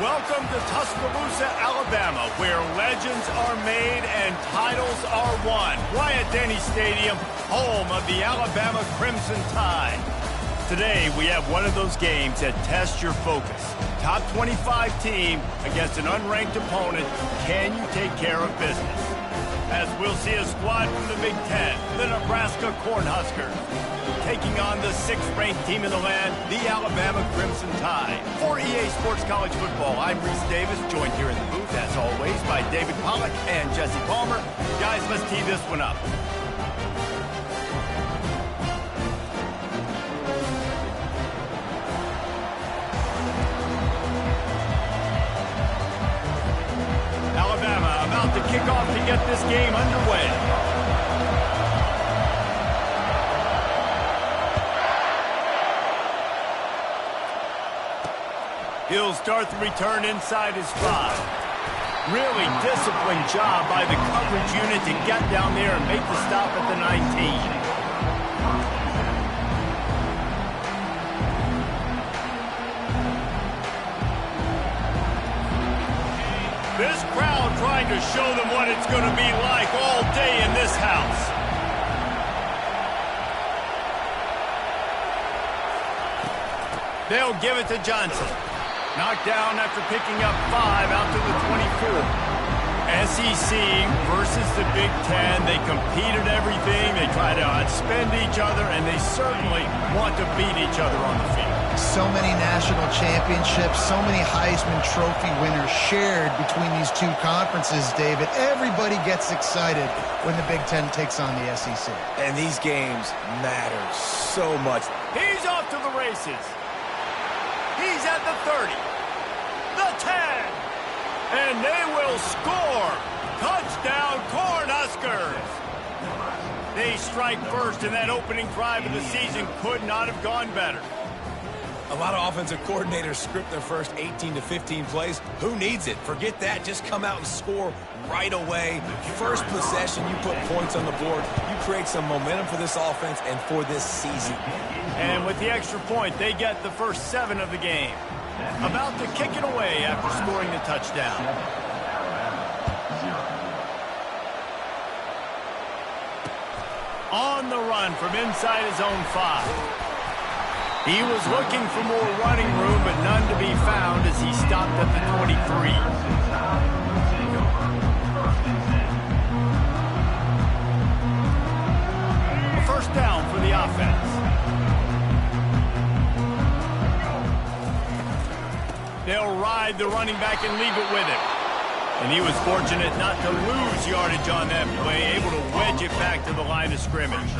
Welcome to Tuscaloosa, Alabama, where legends are made and titles are won. Bryant-Denny Stadium, home of the Alabama Crimson Tide. Today, we have one of those games that tests your focus. Top 25 team against an unranked opponent. Can you take care of business? As we'll see a squad from the Big Ten, the Nebraska Cornhuskers, taking on the 6th-ranked team in the land, the Alabama Crimson Tide. For EA Sports College Football, I'm Reese Davis, joined here in the booth, as always, by David Pollack and Jesse Palmer. Guys, let's tee this one up. Alabama about to kick off to get this game underway. He'll start the return inside his 5. Really disciplined job by the coverage unit to get down there and make the stop at the 19. This crowd trying to show them what it's going to be like all day in this house. They'll give it to Johnson. Knocked down after picking up 5 out to the 24. SEC versus the Big Ten. They compete at everything. They try to outspend each other, and they certainly want to beat each other on the field. So many national championships, so many Heisman Trophy winners shared between these two conferences, David. Everybody gets excited when the Big Ten takes on the SEC. And these games matter so much. He's off to the races. He's at the 30, the 10, and they will score. Touchdown, Cornhuskers. They strike first, and that opening drive of the season could not have gone better. A lot of offensive coordinators script their first 18 to 15 plays. Who needs it? Forget that. Just come out and score right away. First possession, you put points on the board. You create some momentum for this offense and for this season. And with the extra point, they get the first 7 of the game. About to kick it away after scoring the touchdown. On the run from inside his own 5. He was looking for more running room, but none to be found as he stopped at the 23. A first down for the offense. They'll ride the running back and leave it with him. And he was fortunate not to lose yardage on that play, able to wedge it back to the line of scrimmage.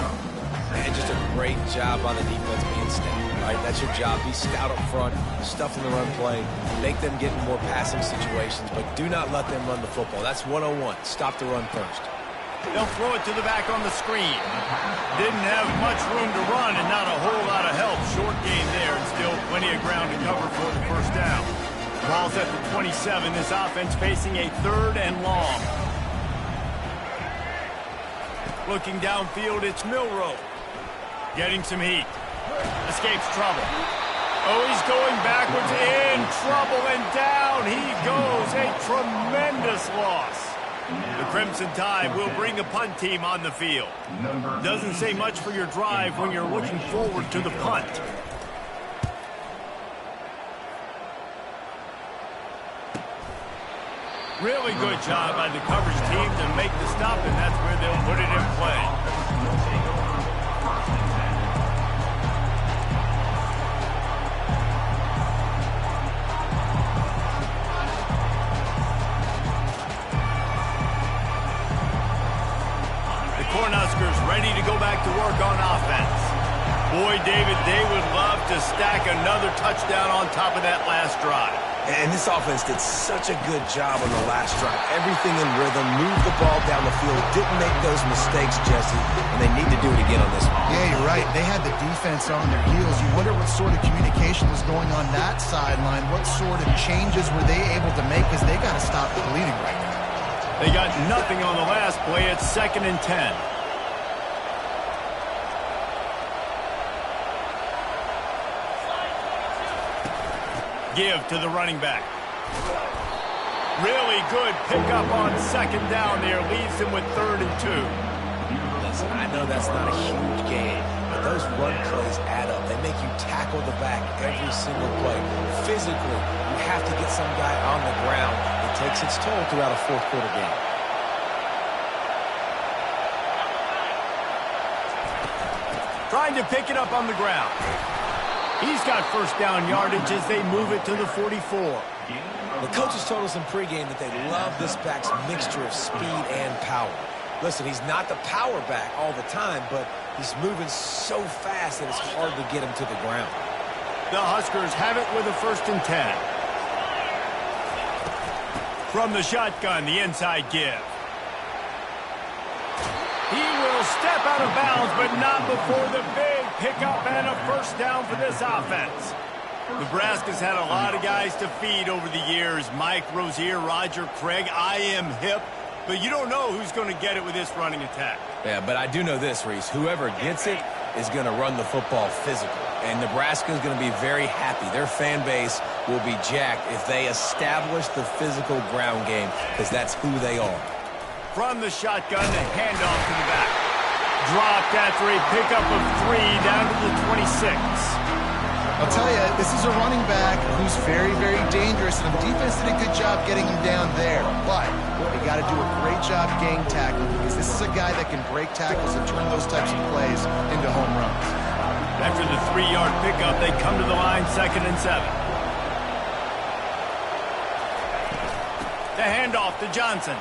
And just a great job on the defense being stout, right? That's your job. Be stout up front, stuff in the run play, make them get in more passing situations, but do not let them run the football. That's 101. Stop the run first. They'll throw it to the back on the screen. Didn't have much room to run and not a whole lot of help. Short gain there and still plenty of ground to cover for the first down. Ball's at the 27. This offense facing a 3rd and long. Looking downfield, it's Milroe. Getting some heat. Escapes trouble. Oh, he's going backwards, in trouble, and down he goes. A tremendous loss. The Crimson Tide will bring the punt team on the field. Doesn't say much for your drive when you're looking forward to the punt. Really good job by the coverage team to make the stop, and that's where they'll put it in play. Cornhuskers ready to go back to work on offense. Boy, David, they would love to stack another touchdown on top of that last drive. And this offense did such a good job on the last drive. Everything in rhythm, moved the ball down the field, didn't make those mistakes, Jesse, and they need to do it again on this one. Yeah, you're right. They had the defense on their heels. You wonder what sort of communication was going on that sideline. What sort of changes were they able to make, because they got to stop the bleeding right now. They got nothing on the last play. It's 2nd and 10. Give to the running back. Really good pickup on second down there. Leaves him with 3rd and 2. Listen, I know that's not a huge gain, but those run plays add up. They make you tackle the back every single play. Physically, you have to get some guy on the ground. It takes its toll throughout a fourth-quarter game. Trying to pick it up on the ground. He's got first down yardage as they move it to the 44. The coaches told us in pregame that they love this back's mixture of speed and power. Listen, he's not the power back all the time, but he's moving so fast that it's hard to get him to the ground. The Huskers have it with a 1st and 10. From the shotgun, the inside give. He will step out of bounds, but not before the big pickup and a first down for this offense. Nebraska's had a lot of guys to feed over the years. Mike Rozier, Roger Craig, I am hip. But you don't know who's going to get it with this running attack. Yeah, but I do know this, Reese. Whoever gets it is going to run the football physical. And Nebraska is going to be very happy. Their fan base will be jacked if they establish the physical ground game, because that's who they are. From the shotgun, the handoff to the back. Dropped after a pickup of 3 down to the 26. I'll tell you, this is a running back who's very, very dangerous, and the defense did a good job getting him down there. But they got to do a great job gang tackling, because this is a guy that can break tackles and turn those types of plays into home runs. After the 3-yard pickup, they come to the line 2nd and 7. The handoff to Johnson.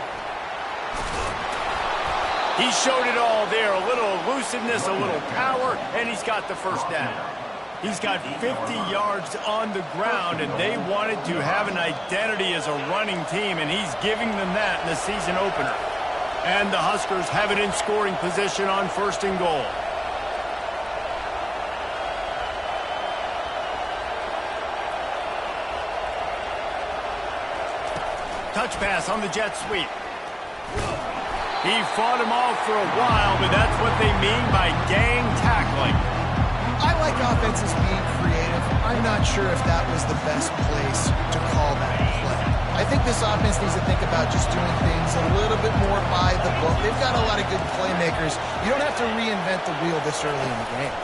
He showed it all there, a little elusiveness, a little power, and he's got the first down. He's got 50 yards on the ground, and they wanted to have an identity as a running team, and he's giving them that in the season opener. And the Huskers have it in scoring position on 1st and goal. Touch pass on the jet sweep. He fought him off for a while, but that's what they mean by gang tackling. I like offenses being creative. I'm not sure if that was the best place to call that play. I think this offense needs to think about just doing things a little bit more by the book. They've got a lot of good playmakers. You don't have to reinvent the wheel this early in the game.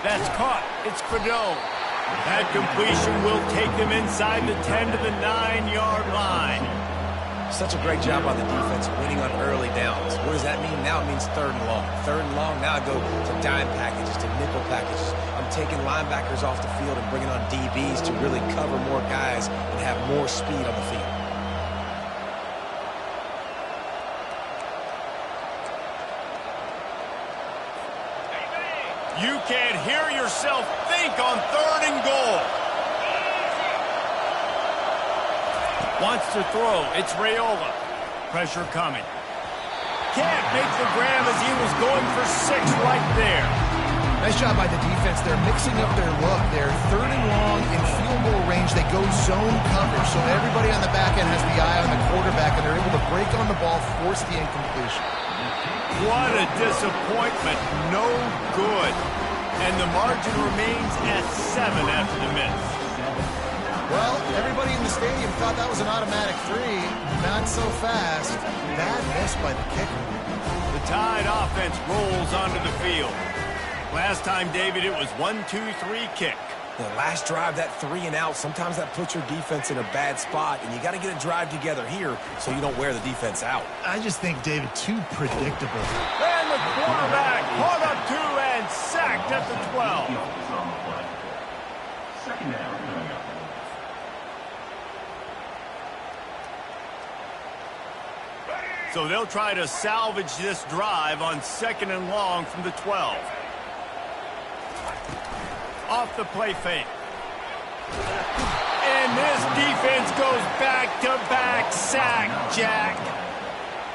That's caught. It's Credone. That completion will take them inside the 10 to the 9-yard line. Such a great job on the defense winning on early downs. What does that mean? Now it means 3rd and long. 3rd and long, now I go to dime packages, to nickel packages. I'm taking linebackers off the field and bringing on DBs to really cover more guys and have more speed on the field. You can't hear yourself think on 3rd and goal. Wants to throw. It's Raiola. Pressure coming. Can't make the grab as he was going for 6 right there. Nice job by the defense. They're mixing up their look. They're 3rd and long in field goal range. They go zone coverage, so everybody on the back end has the eye on the quarterback, and they're able to break on the ball, force the incompletion. What a disappointment. No good. And the margin remains at 7 after the miss. Well, everybody in the stadium thought that was an automatic 3. Not so fast. Bad miss by the kicker. The Tide offense rolls onto the field. Last time, David, it was 1-2-3 kick. The last drive, that 3 and out, sometimes that puts your defense in a bad spot, and you got to get a drive together here so you don't wear the defense out. I just think, David, too predictable. And the quarterback caught up 2 and sacked at the 12. Second down. So they'll try to salvage this drive on 2nd and long from the 12. Off the play fake. And this defense goes back-to-back sack, Jack.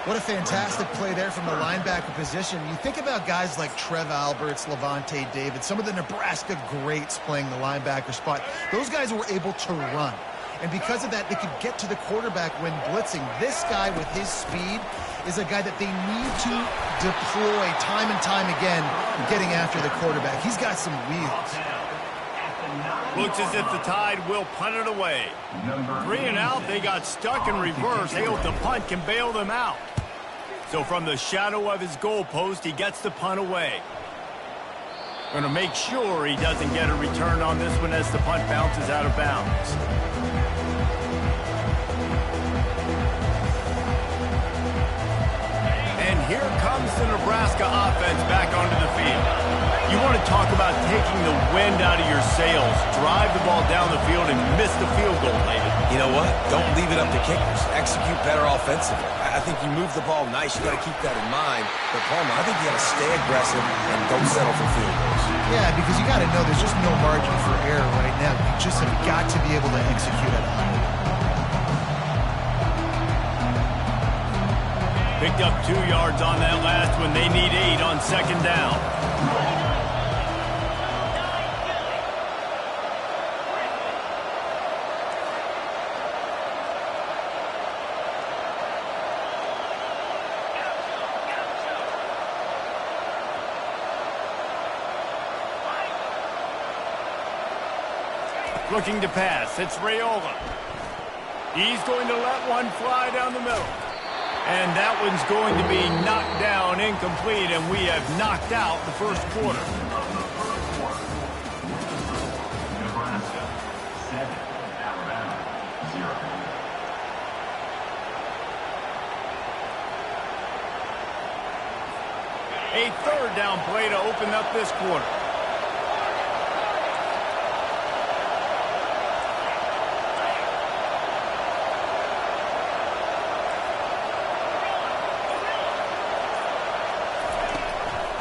What a fantastic play there from the linebacker position. You think about guys like Trev Alberts, Levante David, some of the Nebraska greats playing the linebacker spot. Those guys were able to run. And because of that, they could get to the quarterback when blitzing. This guy with his speed is a guy that they need to deploy time and time again getting after the quarterback. He's got some wheels. Looks as if the Tide will punt it away. 3 and out, they got stuck in reverse. They hope the punt can bail them out. So from the shadow of his goalpost, he gets the punt away. Going to make sure he doesn't get a return on this one as the punt bounces out of bounds. And here comes the Nebraska offense back onto the field. You want to talk about taking the wind out of your sails. Drive the ball down the field and miss the field goal, David. You know what? Don't leave it up to kickers. Execute better offensively. I think you move the ball nice. You got to keep that in mind. But, Palmer, I think you got to stay aggressive and don't settle for field goals. Yeah, because you got to know there's just no margin for error right now. You just have got to be able to execute at a high level. Picked up 2 yards on that last one. They need 8 on second down. Looking to pass. It's Raiola. He's going to let one fly down the middle. And that one's going to be knocked down, incomplete, and we have knocked out the first quarter. Nebraska 7, Alabama 0. A third down play to open up this quarter.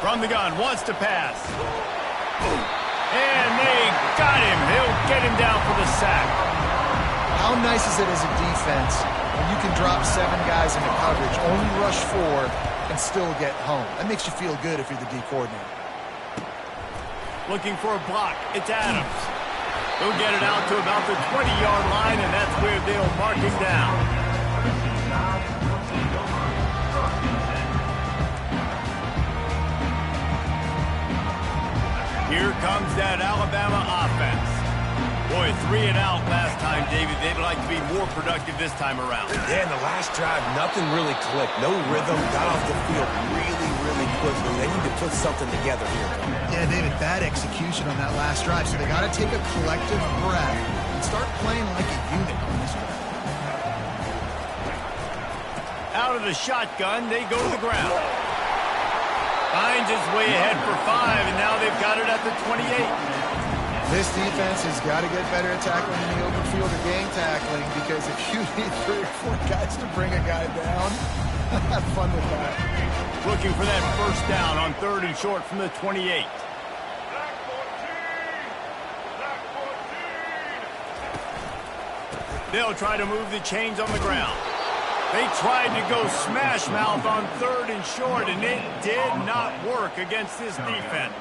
From the gun, wants to pass. And they got him. He'll get him down for the sack. How nice is it as a defense when you can drop 7 guys into coverage, only rush 4, and still get home? That makes you feel good if you're the D coordinator. Looking for a block. It's Adams. He'll get it out to about the 20-yard line, and that's where they'll mark him down. Here comes that Alabama offense. Boy, 3 and out last time, David. They'd like to be more productive this time around. Yeah, in the last drive, nothing really clicked. No rhythm. Got off the field really, really quickly. They need to put something together here. Yeah, David, bad execution on that last drive. So they got to take a collective breath and start playing like a unit on this one. Out of the shotgun, they go to the ground. Finds his way ahead for 5, and now they've got it at the 28. This defense has got to get better at tackling in the open field or gang tackling, because if you need 3 or 4 guys to bring a guy down, have fun with that. Looking for that first down on 3rd and short from the 28. They'll try to move the chains on the ground. They tried to go smash mouth on 3rd and short, and it did not work against this defense.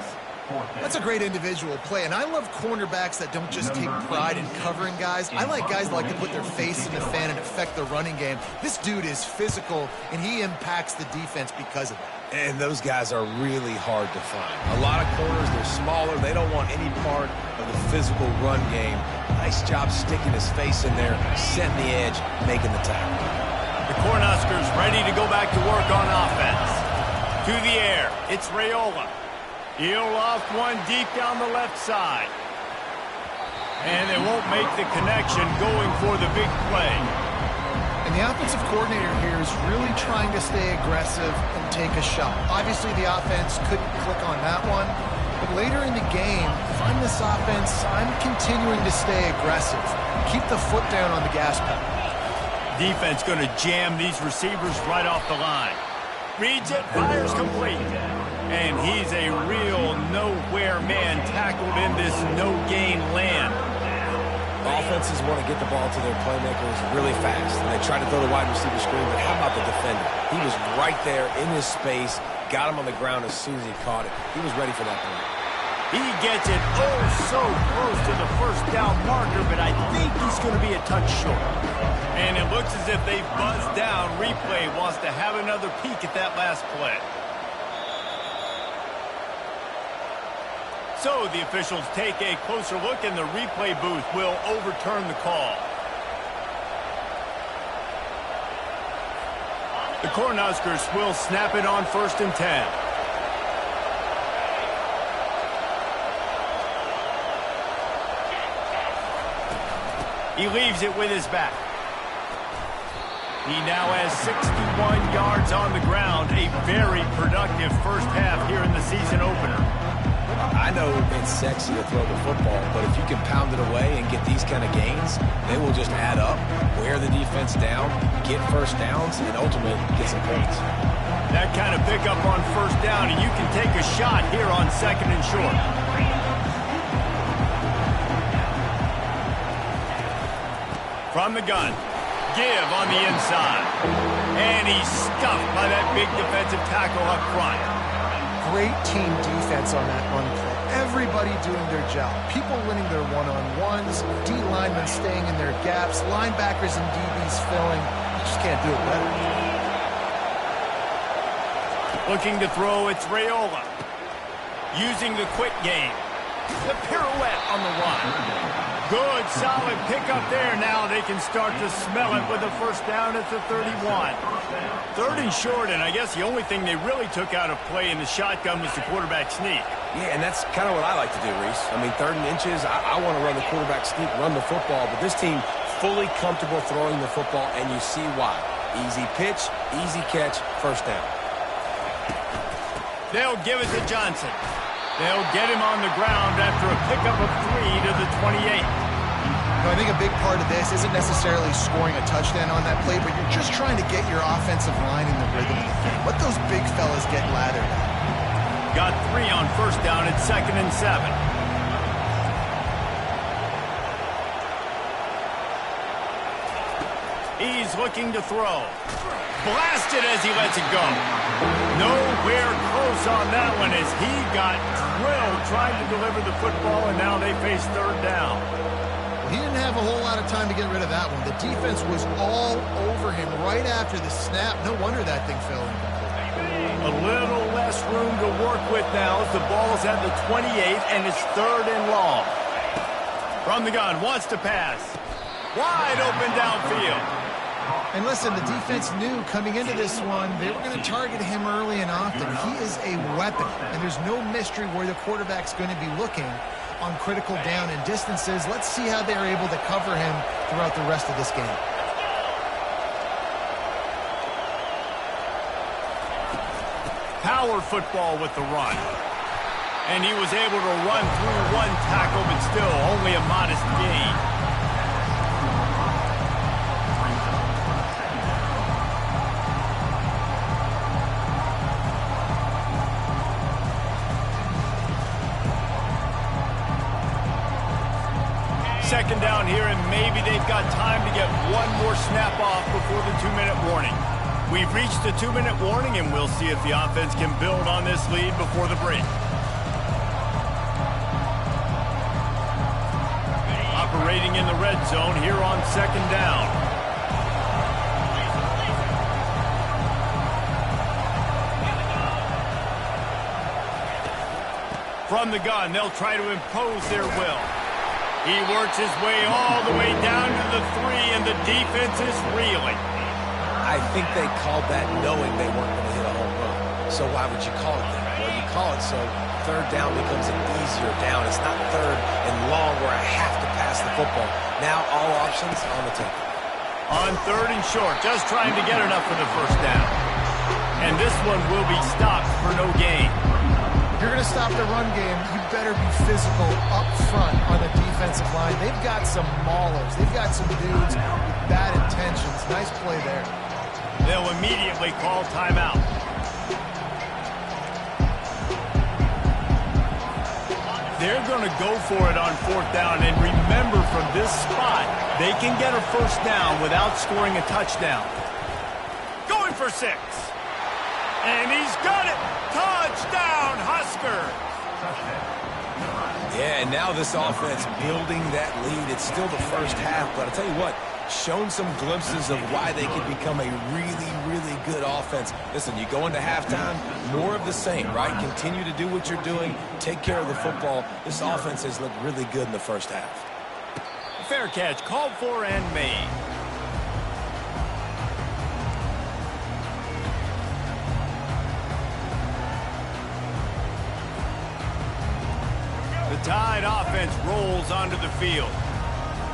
That's a great individual play, and I love cornerbacks that don't just take pride in covering guys. I like guys that like to put their face in the fan and affect the running game. This dude is physical, and he impacts the defense because of that. And those guys are really hard to find. A lot of corners, they're smaller. They don't want any part of the physical run game. Nice job sticking his face in there, setting the edge, making the tackle. The Cornhuskers ready to go back to work on offense. To the air, it's Raiola. He'll loft one deep down the left side. And they won't make the connection going for the big play. And the offensive coordinator here is really trying to stay aggressive and take a shot. Obviously, the offense couldn't click on that one. But later in the game, if I'm this offense, I'm continuing to stay aggressive. Keep the foot down on the gas pedal. Defense going to jam these receivers right off the line. Reads it, fires complete. And he's a real nowhere man tackled in this no-gain land. Offenses want to get the ball to their playmakers really fast, and they try to throw the wide receiver screen, but how about the defender? He was right there in his space, got him on the ground as soon as he caught it. He was ready for that play. He gets it so close to the first down marker, but I think he's going to be a touch short. And it looks as if they buzzed down. Replay wants to have another peek at that last play. So the officials take a closer look, and the replay booth will overturn the call. The Cornhuskers will snap it on 1st and 10. He leaves it with his back. He now has 61 yards on the ground. A very productive first half here in the season opener. I know it's sexy to throw the football, but if you can pound it away and get these kind of gains, they will just add up, wear the defense down, get first downs, and ultimately get some points. That kind of pickup on 1st down, and you can take a shot here on 2nd and short. From the gun, give on the inside. And he's stuffed by that big defensive tackle up front. Great team defense on that run play. Everybody doing their job. People winning their one-on-ones, D linemen staying in their gaps, linebackers and DBs filling. You just can't do it better. Looking to throw, it's Raiola. Using the quick game. The pirouette on the run. Good, solid pickup there. Now they can start to smell it with a 1st down at the 31. 3rd and short, and I guess the only thing they really took out of play in the shotgun was the quarterback sneak. Yeah, and that's kind of what I like to do, Reese. I mean, 3rd and inches, I want to run the quarterback sneak, run the football, but this team fully comfortable throwing the football, and you see why. Easy pitch, easy catch, 1st down. They'll give it to Johnson. They'll get him on the ground after a pickup of 3 to the 28. I think a big part of this isn't necessarily scoring a touchdown on that play, but you're just trying to get your offensive line in the rhythm of the game. Let those big fellas get lathered. Got 3 on 1st down at 2nd and 7. He's looking to throw. Blasted as he lets it go. Nowhere close on that one as he got drilled trying to deliver the football, and now they face 3rd down. He didn't have a whole lot of time to get rid of that one. The defense was all over him right after the snap. No wonder that thing fell incomplete. A little less room to work with now as the ball's at the 28, and it's 3rd and long. From the gun, wants to pass. Wide open downfield. And listen, the defense knew coming into this one, they were going to target him early and often. He is a weapon, and there's no mystery where the quarterback's going to be looking on critical down and distances. Let's see how they're able to cover him throughout the rest of this game. Power football with the run. And he was able to run through 1 tackle, but still only a modest gain. Second down here, and maybe they've got time to get 1 more snap off before the 2-minute warning. We've reached the 2-minute warning, and we'll see if the offense can build on this lead before the break. Operating in the red zone here on 2nd down. From the gun, they'll try to impose their will. He works his way all the way down to the 3, and the defense is reeling. I think they called that knowing they weren't going to hit a home run. So why would you call it that? Well, you call it so 3rd down becomes an easier down. It's not 3rd and long where I have to pass the football. Now all options on the table. On 3rd and short, just trying to get enough for the 1st down. And this one will be stopped for no gain. You're going to stop the run game, you better be physical up front on the defensive line. They've got some maulers. They've got some dudes with bad intentions. Nice play there. They'll immediately call timeout. They're going to go for it on 4th down. And remember, from this spot, they can get a 1st down without scoring a touchdown. Going for 6. And he's got it. Touchdown, Huskers. Yeah, and now this offense building that lead. It's still the first half, but I'll tell you what, shown some glimpses of why they could become a really, really good offense. Listen, you go into halftime, more of the same, right? Continue to do what you're doing, take care of the football. This offense has looked really good in the first half. Fair catch, called for and made. The Tide offense rolls onto the field.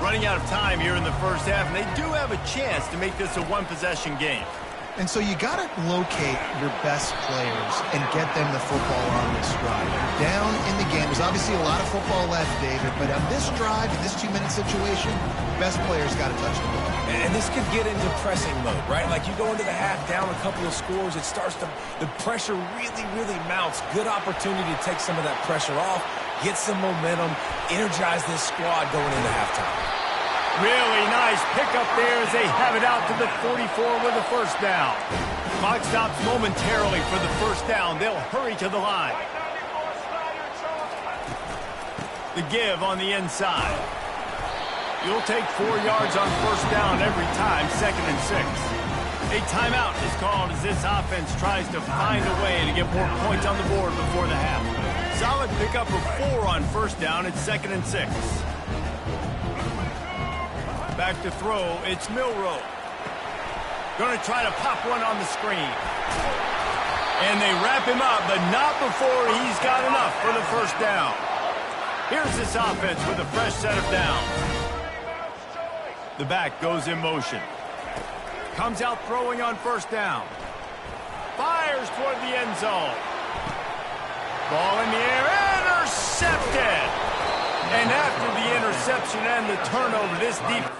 Running out of time here in the first half, and they do have a chance to make this a one-possession game. And so you got to locate your best players and get them the football on this drive. You're down in the game. There's obviously a lot of football left, David, but on this drive, in this 2-minute situation, best players got to touch the ball. And this could get into pressing mode, right? Like you go into the half down a couple of scores, it starts to, the pressure really, really mounts. Good opportunity to take some of that pressure off, get some momentum, energize this squad going into halftime. Really nice pickup there as they have it out to the 44 with a first down. Clock stops momentarily for the first down. They'll hurry to the line. The give on the inside. You'll take 4 yards on first down every time, 2nd and 6. A timeout is called as this offense tries to find a way to get more points on the board before the half. Solid pickup of 4 on first down. It's 2nd and 6. Back to throw, it's Milroe. Going to try to pop one on the screen. And they wrap him up, but not before he's got enough for the first down. Here's this offense with a fresh set of downs. The back goes in motion. Comes out throwing on first down. Fires toward the end zone. Ball in the air, intercepted. And after the interception and the turnover, this defense...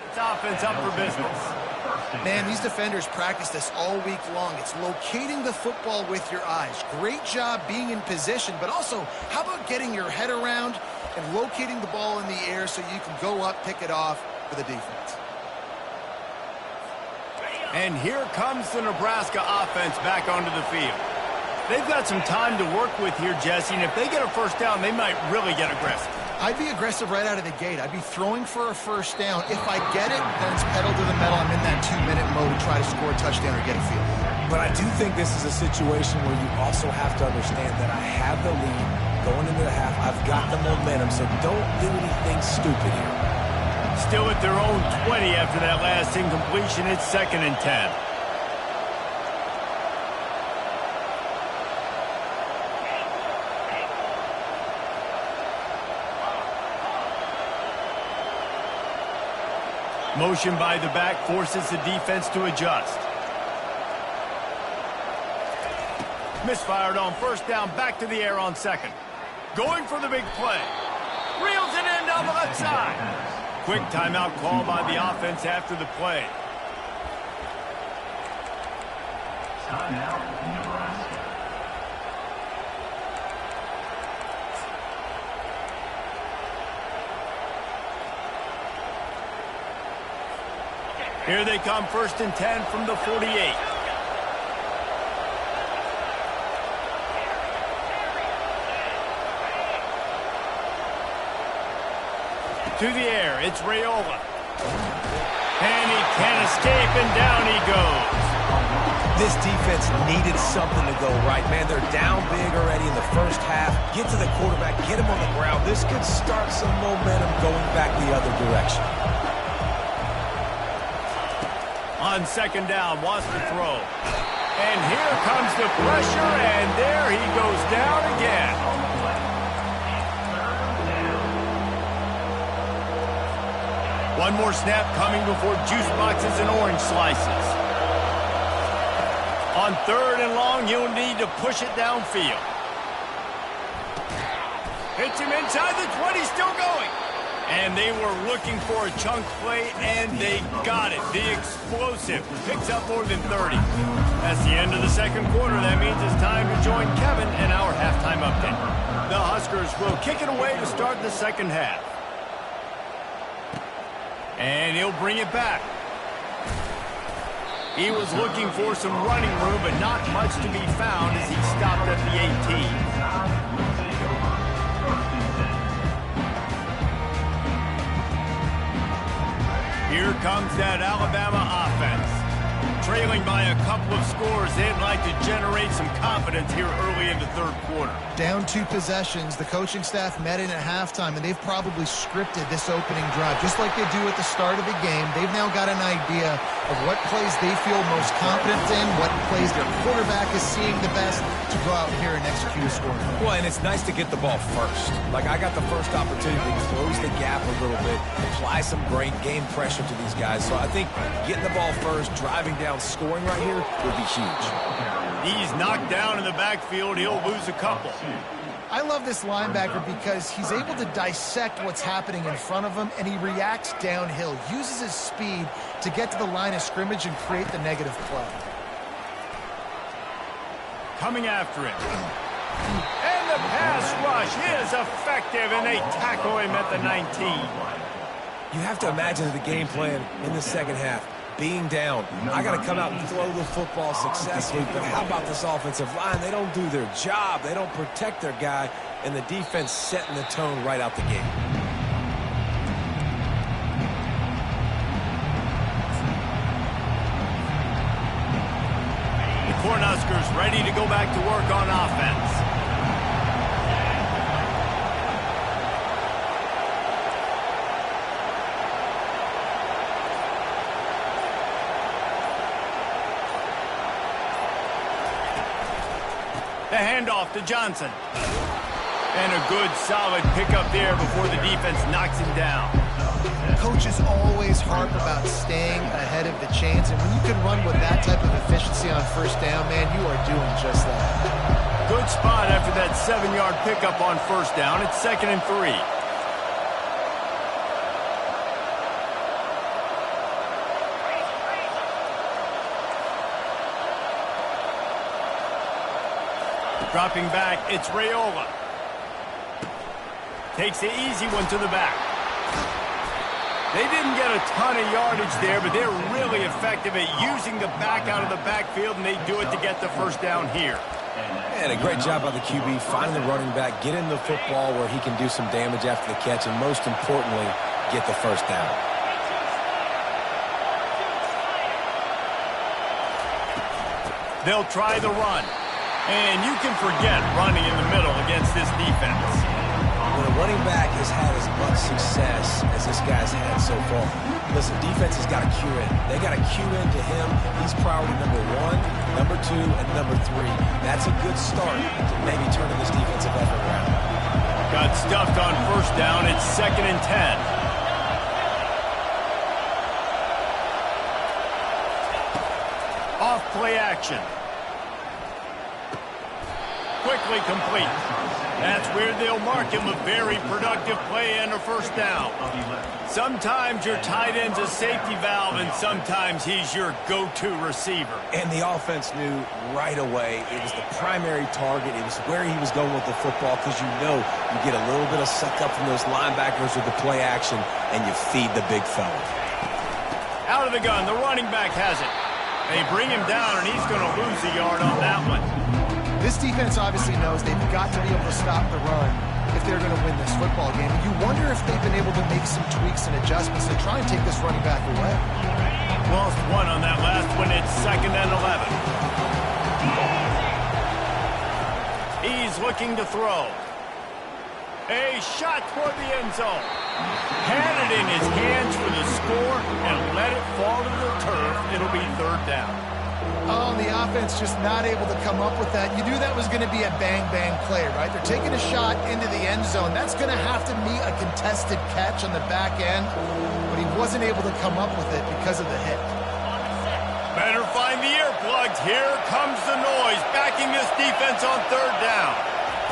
It's offense up for business. Man, these defenders practice this all week long. It's locating the football with your eyes. Great job being in position, but also, how about getting your head around and locating the ball in the air so you can go up, pick it off for the defense. And here comes the Nebraska offense back onto the field. They've got some time to work with here, Jesse, and if they get a first down, they might really get aggressive. I'd be aggressive right out of the gate. I'd be throwing for a first down. If I get it, then it's pedal to the metal. I'm in that 2-minute mode to try to score a touchdown or get a field. But I do think this is a situation where you also have to understand that I have the lead going into the half. I've got the momentum, so don't do anything stupid here. Still at their own 20 after that last incompletion. It's 2nd and 10. Motion by the back forces the defense to adjust. Misfired on first down, back to the air on 2nd. Going for the big play. Reels it in down the left side. Quick timeout call by the offense after the play. Timeout, Nebraska. Here they come, 1st and 10 from the 48. To the air, it's Raiola. And he can't escape, and down he goes. This defense needed something to go right, man. They're down big already in the first half. Get to the quarterback, get him on the ground. This could start some momentum going back the other direction. On 2nd down, wants to throw. And here comes the pressure, and there he goes down again. One more snap coming before juice boxes and orange slices. On 3rd and long, you'll need to push it downfield. Hits him inside the 20, still going. And they were looking for a chunk play, and they got it. The explosive picks up more than 30. That's the end of the second quarter. That means it's time to join Kevin in our halftime update. The Huskers will kick it away to start the second half. And he'll bring it back. He was looking for some running room, but not much to be found as he stopped at the 18. Here comes that Alabama offense. Trailing by a couple of scores, they'd like to generate some confidence here early in the third quarter. Down 2 possessions, the coaching staff met in at halftime, and they've probably scripted this opening drive. Just like they do at the start of the game, they've now got an idea of what plays they feel most confident in, what plays their quarterback is seeing the best to go out here and execute a score. Well, and it's nice to get the ball first. Like, I got the first opportunity to close the gap a little bit, apply some great game pressure to these guys. So I think getting the ball first, driving down, scoring right here would be huge. He's knocked down in the backfield. He'll lose a couple. I love this linebacker because he's able to dissect what's happening in front of him, and he reacts downhill, uses his speed to get to the line of scrimmage and create the negative play. Coming after him. And the pass rush is effective, and they tackle him at the 19. You have to imagine the game plan in the second half. Being down, I got to come out and throw the football successfully, but how about this offensive line? They don't do their job. They don't protect their guy, and the defense setting the tone right out the gate. The Cornhuskers ready to go back to work on offense. The handoff to Johnson. And a good, solid pickup there before the defense knocks him down. Coaches always harp about staying ahead of the chains, and when you can run with that type of efficiency on first down, man, you are doing just that. Good spot after that 7-yard pickup on first down. It's 2nd and 3. Dropping back, it's Raiola. Takes the easy one to the back. They didn't get a ton of yardage there, but they're really effective at using the back out of the backfield, and they do it to get the first down here. And a great job by the QB, finding the running back, getting the football where he can do some damage after the catch, and most importantly, get the first down. They'll try the run. And you can forget running in the middle against this defense. When a running back has had as much success as this guy's had so far, listen, defense has got to cue in. They got to cue in to him. He's priority number 1, number 2, and number 3. That's a good start to maybe turning this defensive effort around. Got stuffed on first down. It's 2nd and 10. Off play action. Quickly complete. That's where they'll mark him a very productive play and a first down. Sometimes your tight end's a safety valve, and sometimes he's your go-to receiver. And the offense knew right away it was the primary target. It was where he was going with the football, because you know you get a little bit of suck up from those linebackers with the play action, and you feed the big fella. Out of the gun, the running back has it. They bring him down, and he's going to lose a yard on that one. This defense obviously knows they've got to be able to stop the run if they're going to win this football game. And you wonder if they've been able to make some tweaks and adjustments to try and take this running back away. Lost one on that last one. It's 2nd and 11. He's looking to throw. A shot toward the end zone. Had it in his hands for the score and let it fall to the turf. It'll be 3rd down. Oh, the offense just not able to come up with that. You knew that was going to be a bang-bang play, right? They're taking a shot into the end zone. That's going to have to be a contested catch on the back end, but he wasn't able to come up with it because of the hit. Better find the earplugs. Here comes the noise, backing this defense on 3rd down.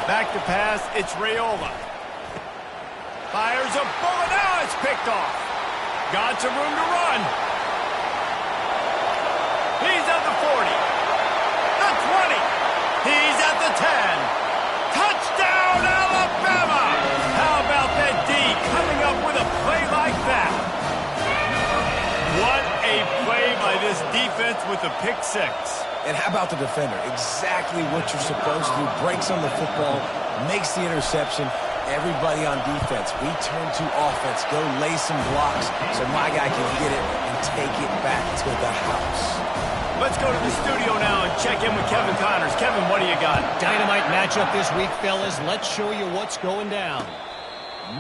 Back to pass, it's Raiola. Fires a bullet out. Now it's picked off. Got some room to run. He's at the 40. The 20. He's at the 10. Touchdown, Alabama! How about that D coming up with a play like that? What a play by this defense with the pick six. And how about the defender? Exactly what you're supposed to do. Breaks on the football, makes the interception. Everybody on defense, we turn to offense. Go lay some blocks so my guy can get it and take it back to the house. Let's go to the studio now and check in with Kevin Connors. Kevin, what do you got? Dynamite matchup this week, fellas. Let's show you what's going down.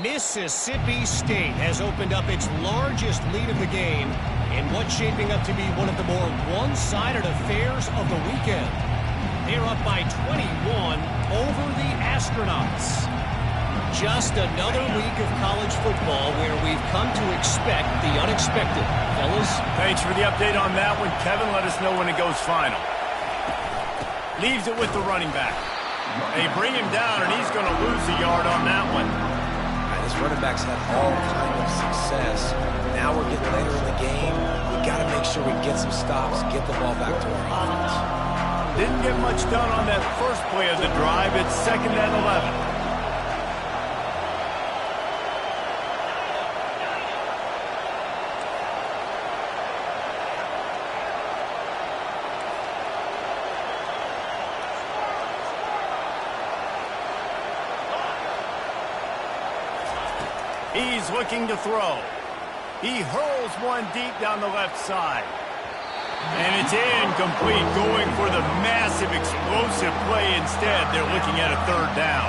Mississippi State has opened up its largest lead of the game in what's shaping up to be one of the more one-sided affairs of the weekend. They're up by 21 over the Astronauts. Just another week of college football where we've come to expect the unexpected. Fellas? Thanks for the update on that one, Kevin. Let us know when it goes final. Leaves it with the running back. They bring him down, and he's going to lose a yard on that one. This running back's had all kind of success. Now we're getting later in the game. We got to make sure we get some stops, get the ball back to our offense. Didn't get much done on that first play of the drive. It's 2nd and 11. He's looking to throw. He hurls one deep down the left side. And it's incomplete, going for the massive, explosive play instead. They're looking at a 3rd down.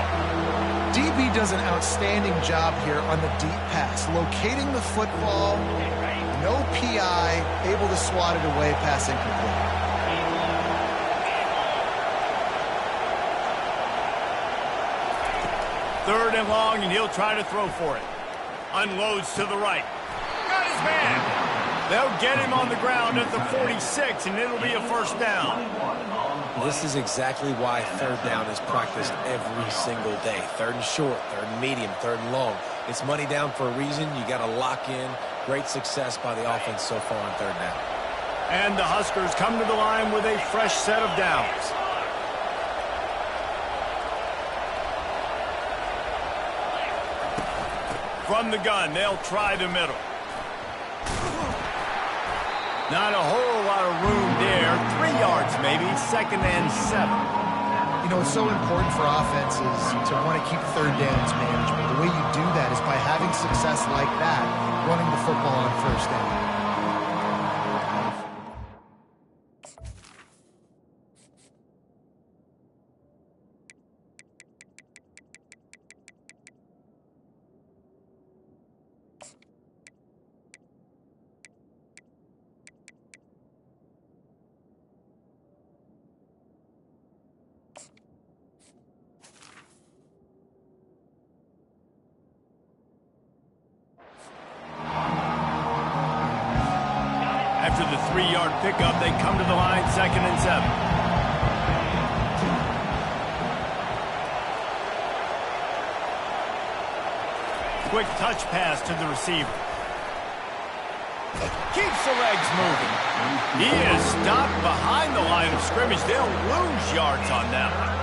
DB does an outstanding job here on the deep pass, locating the football, no PI, able to swat it away, pass incomplete. Third and long, and he'll try to throw for it. Unloads to the right. Got his man. They'll get him on the ground at the 46, and it'll be a 1st down. This is exactly why 3rd down is practiced every single day. 3rd and short, 3rd and medium, 3rd and long. It's money down for a reason. You got to lock in. Great success by the offense so far on 3rd down. And the Huskers come to the line with a fresh set of downs. From the gun, they'll try the middle. Not a whole lot of room there. 3 yards maybe, 2nd and 7. You know, it's so important for offenses to want to keep 3rd downs manageable. The way you do that is by having success like that, running the football on 1st down. After the 3-yard pickup, they come to the line, 2nd and 7. Quick touch pass to the receiver. Keeps the legs moving. He is stopped behind the line of scrimmage. They'll lose yards on that one.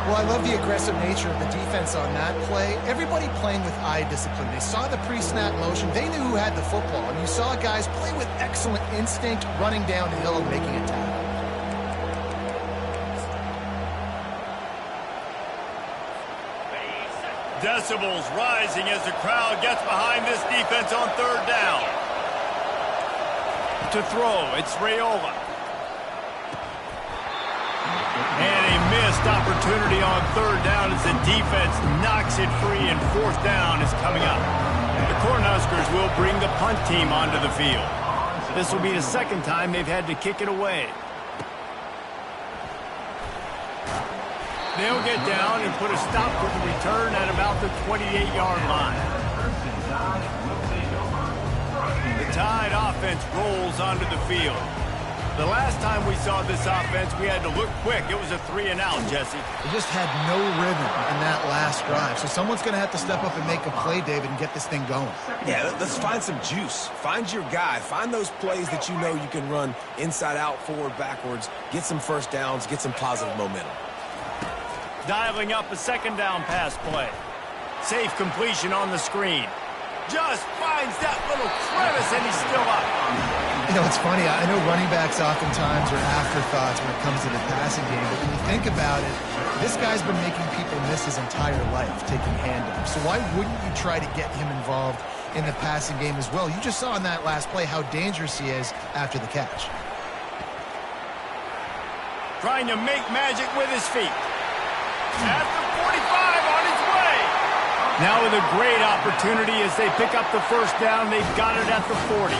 Well, I love the aggressive nature of the defense on that play. Everybody playing with eye discipline. They saw the pre-snap motion. They knew who had the football. And you saw guys play with excellent instinct, running downhill and making a tackle. Decibels rising as the crowd gets behind this defense on 3rd down. To throw, it's Raiola. And a missed opportunity on 3rd down as the defense knocks it free, and 4th down is coming up. The Cornhuskers will bring the punt team onto the field. This will be the 2nd time they've had to kick it away. They'll get down and put a stop to the return at about the 28-yard line. The Tide offense rolls onto the field. The last time we saw this offense, we had to look quick. It was a 3-and-out, Jesse. They just had no rhythm in that last drive. So someone's going to have to step up and make a play, David, and get this thing going. Yeah, let's find some juice. Find your guy. Find those plays that you know you can run inside out, forward, backwards. Get some first downs. Get some positive momentum. Dialing up a second down pass play. Safe completion on the screen. Just finds that little crevice, and he's still up. You know, it's funny. I know running backs oftentimes are afterthoughts when it comes to the passing game, but when you think about it, this guy's been making people miss his entire life taking handoffs. So why wouldn't you try to get him involved in the passing game as well? You just saw in that last play how dangerous he is after the catch. Trying to make magic with his feet. At the 45, on his way. Now with a great opportunity as they pick up the first down. They've got it at the 40.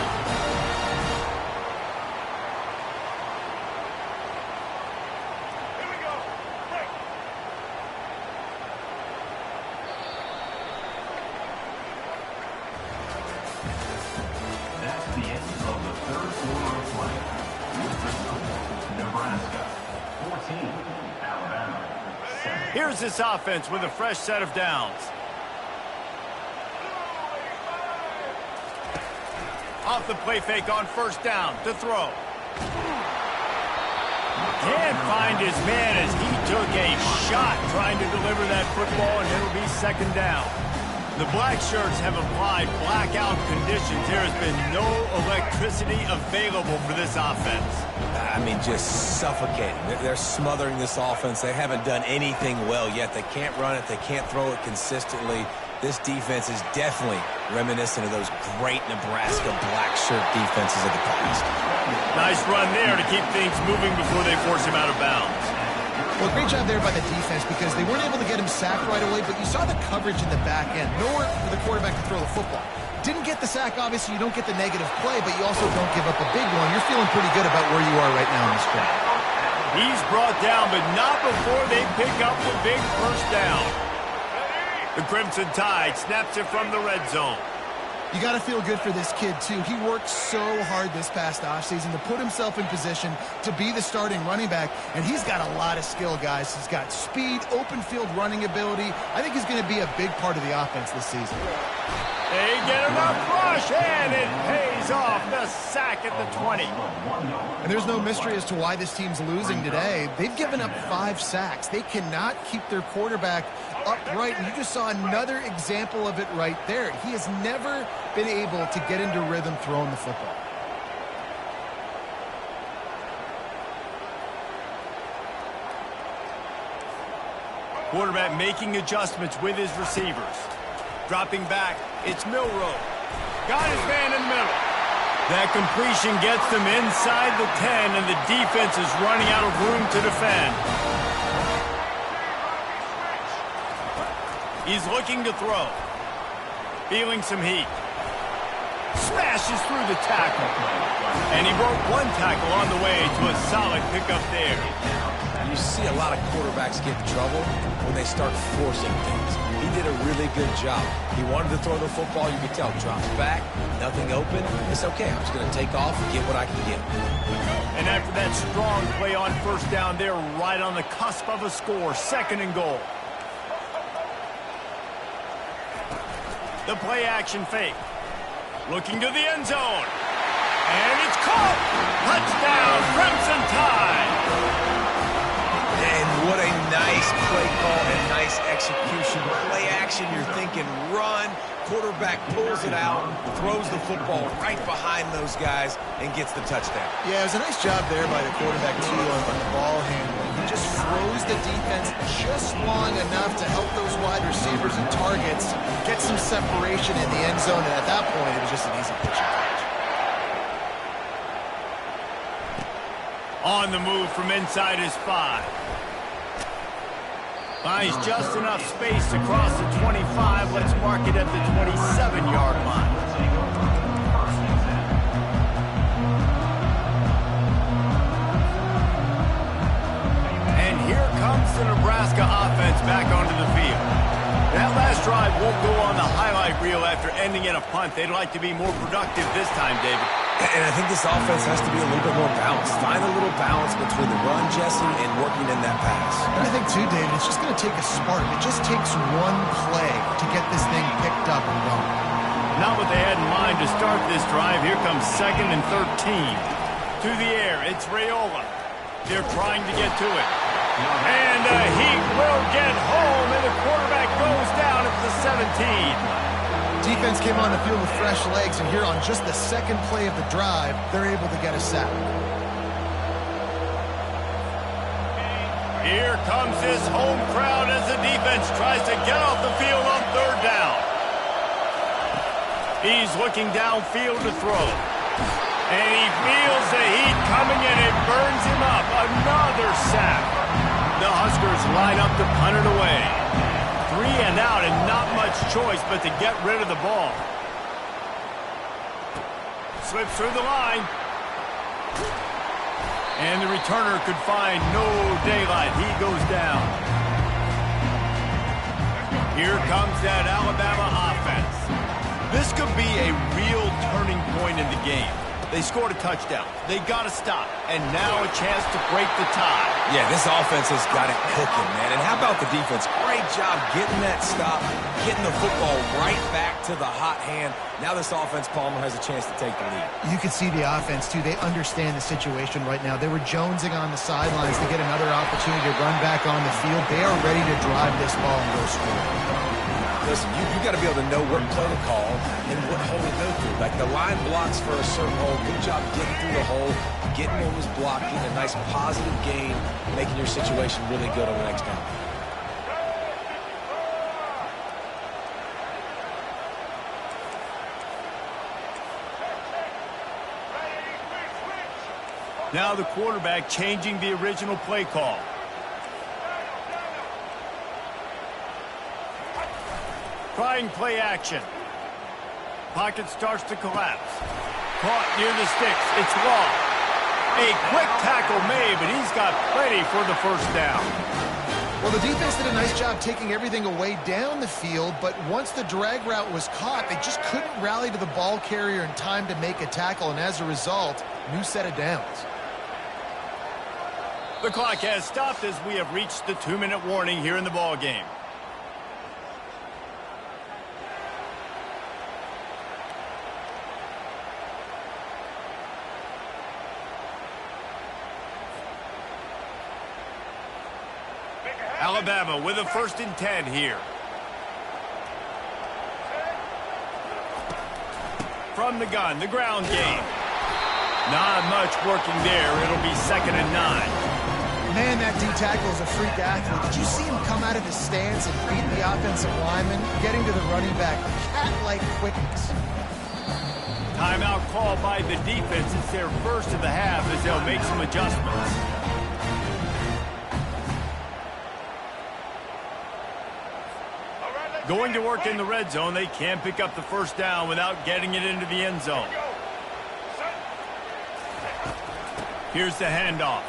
That's the end of the third quarter of play. Nebraska 14, Alabama 7. Here's this offense with a fresh set of downs. Off the play fake on first down to throw. Can't find his man as he took a shot trying to deliver that football, and it'll be second down. The black shirts have applied blackout conditions. There has been no electricity available for this offense. I mean, just suffocating. They're smothering this offense. They haven't done anything well yet. They can't run it. They can't throw it consistently. This defense is definitely reminiscent of those great Nebraska black shirt defenses of the past. Nice run there to keep things moving before they force him out of bounds. Well, great job there by the defense because they weren't able to get him sacked right away, but you saw the coverage in the back end. Nowhere for the quarterback to throw the football. Didn't get the sack, obviously. You don't get the negative play, but you also don't give up a big one. You're feeling pretty good about where you are right now in this drive. He's brought down, but not before they pick up the big first down. The Crimson Tide snaps it from the red zone. You got to feel good for this kid, too. He worked so hard this past offseason to put himself in position to be the starting running back, and he's got a lot of skill, guys. He's got speed, open field running ability. I think he's going to be a big part of the offense this season. They get enough rush, and it pays off. The sack at the 20. And there's no mystery as to why this team's losing today. They've given up 5 sacks. They cannot keep their quarterback upright, and you just saw another example of it right there. He has never been able to get into rhythm throwing the football. Quarterback making adjustments with his receivers. Dropping back, it's Milroe. Got his man in the middle. That completion gets them inside the 10, and the defense is running out of room to defend. He's looking to throw. Feeling some heat. Smashes through the tackle. And he broke one tackle on the way to a solid pickup there. You see a lot of quarterbacks get in trouble when they start forcing things. He did a really good job. He wanted to throw the football. You could tell. Drops back, nothing open. It's okay. I'm just going to take off and get what I can get. And after that strong play on first down, they're right on the cusp of a score. Second and goal. The play action fake. Looking to the end zone. And it's caught. Touchdown, Crimson Tide. And what a nice play call and nice execution. Play action, you're thinking run. Quarterback pulls it out, throws the football right behind those guys, and gets the touchdown. Yeah, it was a nice job there by the quarterback, too, on the ball handling. He just froze the defense just long enough to help those wide receivers and targets get some separation in the end zone, and at that point, it was just an easy pitch and catch. On the move from inside his 5. Finds just enough space to cross the 25. Let's mark it at the 27-yard line. And here comes the Nebraska offense back onto the field. That last drive won't go on the highlight reel after ending in a punt. They'd like to be more productive this time, David. And I think this offense has to be a little bit more balanced. Find a little balance between the run, Jesse, and working in that pass. And I think, too, David, it's just going to take a spark. It just takes one play to get this thing picked up and going. Not what they had in mind to start this drive. Here comes 2nd and 13. To the air, it's Raiola. They're trying to get to it. And he will get home, and the quarterback goes down at the 17. Defense came on the field with fresh legs, and here on just the second play of the drive, they're able to get a sack. Here comes his home crowd as the defense tries to get off the field on 3rd down. He's looking downfield to throw. And he feels the heat coming, and it burns him up. Another sack. The Huskers line up to punt it away. 3 and out, and not much choice but to get rid of the ball. Slips through the line. And the returner could find no daylight. He goes down. Here comes that Alabama offense. This could be a real turning point in the game. They scored a touchdown. They got to stop. And now a chance to break the tie. Yeah, this offense has got it cooking, man. And how about the defense? Great job getting that stop, getting the football right back to the hot hand. Now this offense, Palmer, has a chance to take the lead. You can see the offense, too. They understand the situation right now. They were jonesing on the sidelines to get another opportunity to run back on the field. They are ready to drive this ball and go score. Listen, you got to be able to know what play to call and what hole to go through. Like the line blocks for a certain hole. Good job getting through the hole, getting what was blocked, getting a nice positive gain, making your situation really good on the next down. Now the quarterback changing the original play call. Trying play action. Pocket starts to collapse. Caught near the sticks. It's Law. A quick tackle made, but he's got plenty for the first down. Well, the defense did a nice job taking everything away down the field, but once the drag route was caught, they just couldn't rally to the ball carrier in time to make a tackle, and as a result, new set of downs. The clock has stopped as we have reached the 2-minute warning here in the ball game. Alabama with a 1st and 10 here. From the gun, the ground game. Not much working there. It'll be 2nd and 9. Man, that D-tackle is a freak athlete. Did you see him come out of his stance and beat the offensive lineman, getting to the running back? Cat-like quickness. Timeout called by the defense. It's their first of the half as they'll make some adjustments. Going to work in the red zone. They can't pick up the first down without getting it into the end zone. Here's the handoff.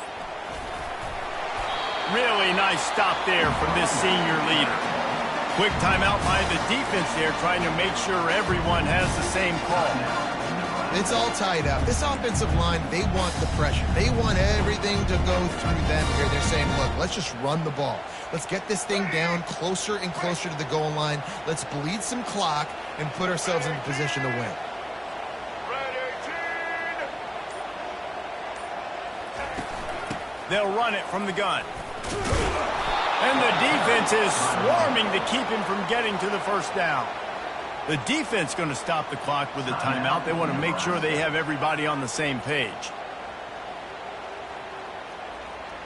Really nice stop there from this senior leader. Quick timeout by the defense there, trying to make sure everyone has the same call. It's all tied up. This offensive line, they want the pressure. They want everything to go through them here. They're saying, look, let's just run the ball. Let's get this thing down closer and closer to the goal line. Let's bleed some clock and put ourselves in position to win. They'll run it from the gun. And the defense is swarming to keep him from getting to the first down. The defense going to stop the clock with a timeout. They want to make sure they have everybody on the same page.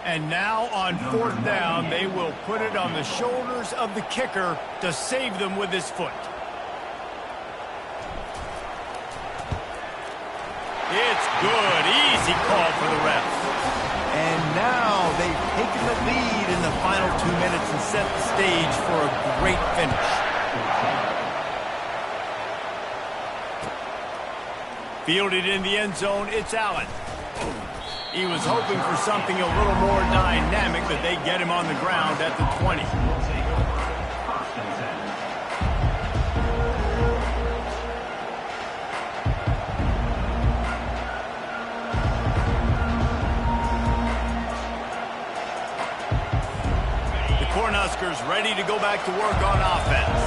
And now on 4th down, they will put it on the shoulders of the kicker to save them with his foot. It's good. Easy call for the ref. And now they've taken the lead in the final 2 minutes and set the stage for a great finish. Fielded in the end zone, it's Allen. He was hoping for something a little more dynamic, but they get him on the ground at the 20. Huskers ready to go back to work on offense.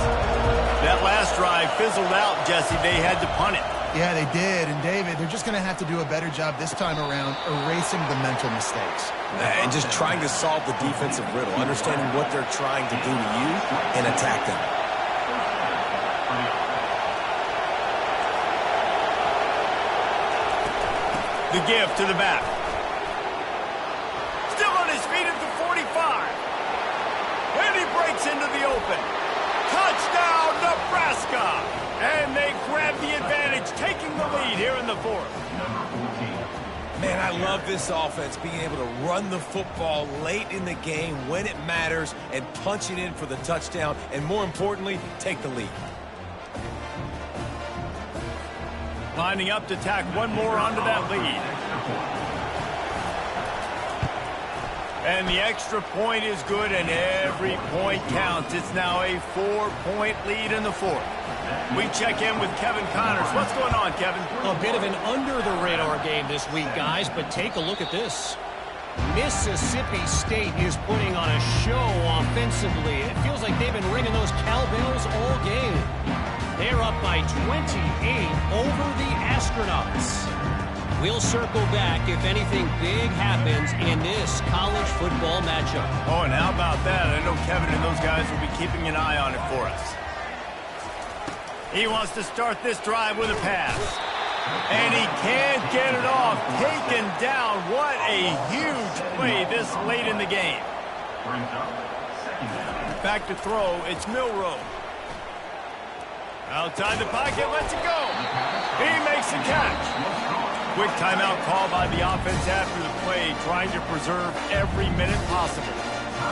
That last drive fizzled out, Jesse. They had to punt it. Yeah, they did. And, David, they're just going to have to do a better job this time around erasing the mental mistakes. And just trying to solve the defensive riddle, understanding what they're trying to do to you and attack them. The give to the back. Still on his feet at the 45. And he breaks into the open. Touchdown, Nebraska! And they grab the advantage, taking the lead here in the fourth. Man, I love this offense, being able to run the football late in the game when it matters and punch it in for the touchdown, and more importantly, take the lead. Lining up to tack one more onto that lead. And the extra point is good, and every point counts. It's now a 4-point lead in the fourth. We check in with Kevin Connors. What's going on, Kevin? A bit of an under-the-radar game this week, guys, but take a look at this. Mississippi State is putting on a show offensively. It feels like they've been ringing those cowbells all game. They're up by 28 over the Astronauts. We'll circle back if anything big happens in this college football matchup. Oh, and how about that? I know Kevin and those guys will be keeping an eye on it for us. He wants to start this drive with a pass. And he can't get it off. Taken down. What a huge play this late in the game. Back to throw. It's Milroe. Outside the pocket. Lets it go. He makes the catch. Quick timeout call by the offense after the play, trying to preserve every minute possible.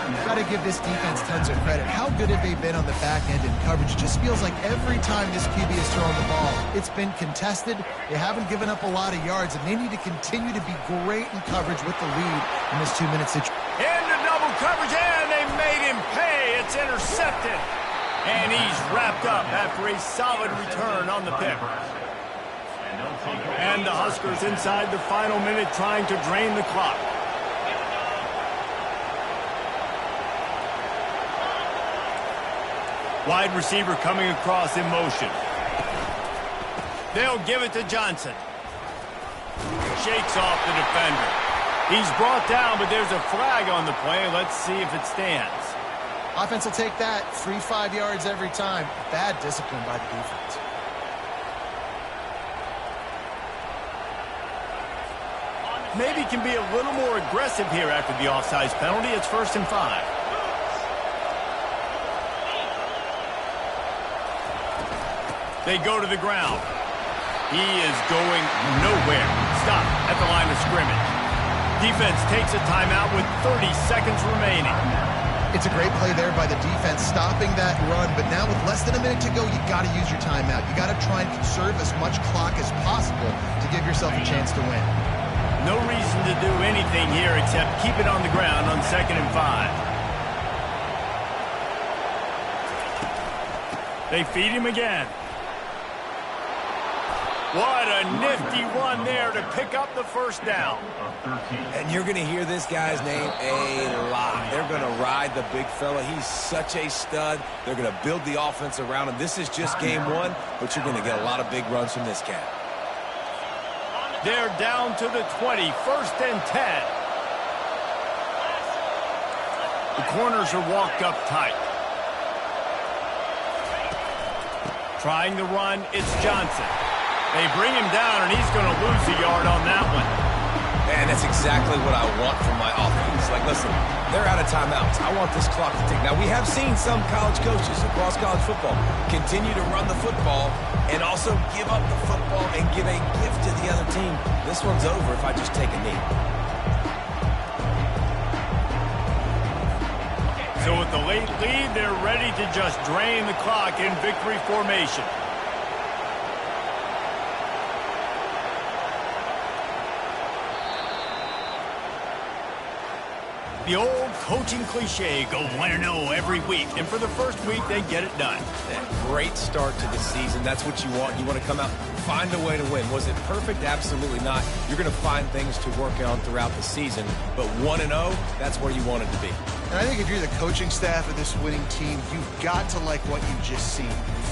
You've got to give this defense tons of credit. How good have they been on the back end in coverage? It just feels like every time this QB has thrown the ball, it's been contested. They haven't given up a lot of yards, and they need to continue to be great in coverage with the lead in this 2-minute situation. Into double coverage, and they made him pay. It's intercepted. And he's wrapped up after a solid return on the pick. And the Huskers inside the final minute trying to drain the clock. Wide receiver coming across in motion. They'll give it to Johnson. Shakes off the defender. He's brought down, but there's a flag on the play. Let's see if it stands. Offense will take that. 3-5 yards every time. Bad discipline by the defense. Maybe can be a little more aggressive here after the offsides penalty. It's 1st and 5. They go to the ground. He is going nowhere. Stop at the line of scrimmage. Defense takes a timeout with 30 seconds remaining. It's a great play there by the defense, stopping that run. But now with less than a minute to go, you got to use your timeout. You got to try and conserve as much clock as possible to give yourself a chance to win. No reason to do anything here except keep it on the ground on 2nd and 5. They feed him again. What a nifty run there to pick up the first down. And you're going to hear this guy's name a lot. They're going to ride the big fella. He's such a stud. They're going to build the offense around him. This is just game one, but you're going to get a lot of big runs from this cat. They're down to the 20, 1st and 10. The corners are walked up tight. Trying to run, it's Johnson. They bring him down, and he's going to lose a yard on that one. And that's exactly what I want from my offense. Like, listen, they're out of timeouts. I want this clock to tick. Now, we have seen some college coaches across college football continue to run the football and also give up the football and give a gift to the other team. This one's over if I just take a knee. So with the late lead, they're ready to just drain the clock in victory formation. The old coaching cliche, go 1-0 every week. And for the first week, they get it done. That great start to the season. That's what you want. You want to come out, find a way to win. Was it perfect? Absolutely not. You're going to find things to work on throughout the season. But 1-0, that's where you want it to be. And I think if you're the coaching staff of this winning team, you've got to like what you've just seen.